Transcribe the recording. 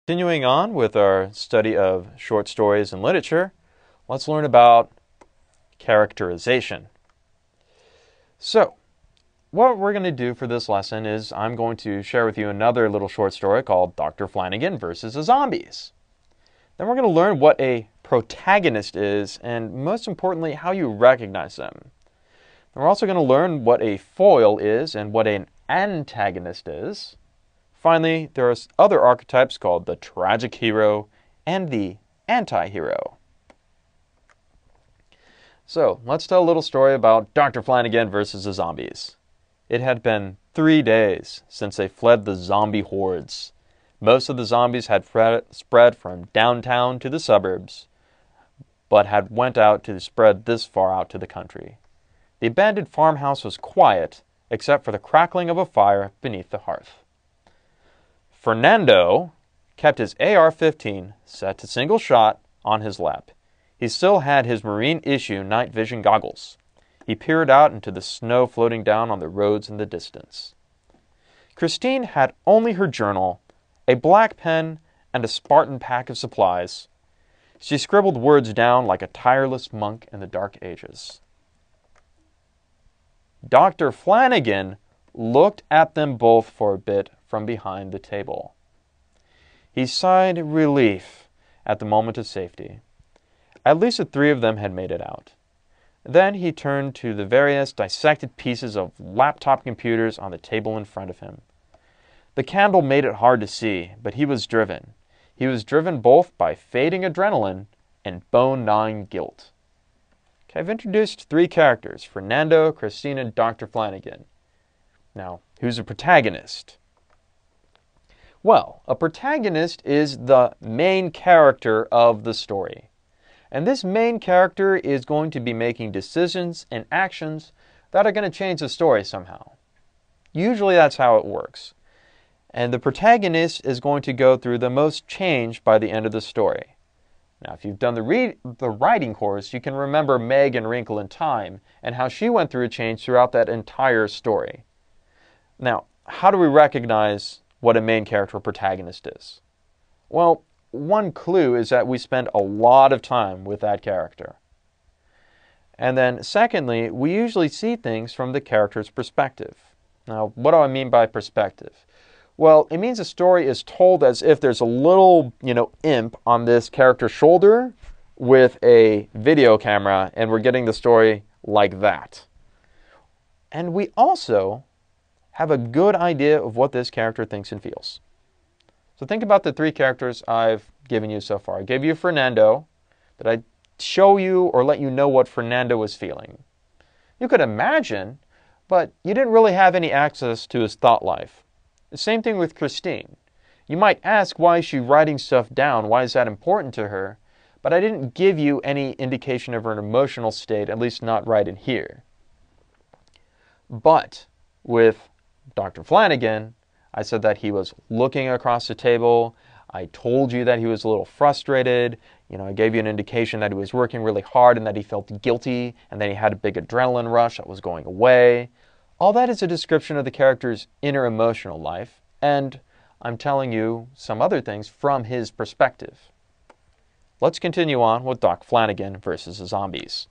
Continuing on with our study of short stories and literature, let's learn about characterization. So, what we're going to do for this lesson is I'm going to share with you another little short story called Dr. Flanagan versus the Zombies. Then we're going to learn what a protagonist is and, most importantly, how you recognize them. And we're also going to learn what a foil is and what an antagonist is. Finally, there are other archetypes called the tragic hero and the anti-hero. So, let's tell a little story about Dr. Flanagan versus the Zombies. It had been 3 days since they fled the zombie hordes. Most of the zombies had spread from downtown to the suburbs, but had went out to spread this far out to the country. The abandoned farmhouse was quiet, except for the crackling of a fire beneath the hearth. Fernando kept his AR-15 set to single shot on his lap. He still had his Marine issue night vision goggles. He peered out into the snow floating down on the roads in the distance. Christine had only her journal, a black pen, and a Spartan pack of supplies. She scribbled words down like a tireless monk in the Dark Ages. Dr. Flanagan looked at them both for a bit from behind the table. He sighed relief at the moment of safety. At least the 3 of them had made it out. Then he turned to the various dissected pieces of laptop computers on the table in front of him. The candle made it hard to see, but he was driven. He was driven both by fading adrenaline and bone-gnawing guilt. Okay, I've introduced 3 characters, Fernando, Christine, and Dr. Flanagan. Now, who's a protagonist? Well, a protagonist is the main character of the story. And this main character is going to be making decisions and actions that are going to change the story somehow. Usually that's how it works. And the protagonist is going to go through the most change by the end of the story. Now, if you've done the writing course, you can remember Meg in Wrinkle in Time and how she went through a change throughout that entire story. Now, how do we recognize what a main character or protagonist is? Well, one clue is that we spend a lot of time with that character. And then secondly, we usually see things from the character's perspective. Now, what do I mean by perspective? Well, it means a story is told as if there's a little, imp on this character's shoulder with a video camera, and we're getting the story like that. And we also have a good idea of what this character thinks and feels. So think about the 3 characters I've given you so far. I gave you Fernando. Did I show you or let you know what Fernando was feeling? You could imagine, but you didn't really have any access to his thought life. The same thing with Christine. You might ask, why is she writing stuff down? Why is that important to her? But I didn't give you any indication of her emotional state, at least not right in here. But with Dr. Flanagan, I said that he was looking across the table. I told you that he was a little frustrated. I gave you an indication that he was working really hard and that he felt guilty and that he had a big adrenaline rush that was going away. All that is a description of the character's inner emotional life, and I'm telling you some other things from his perspective. Let's continue on with Dr. Flanagan versus the Zombies.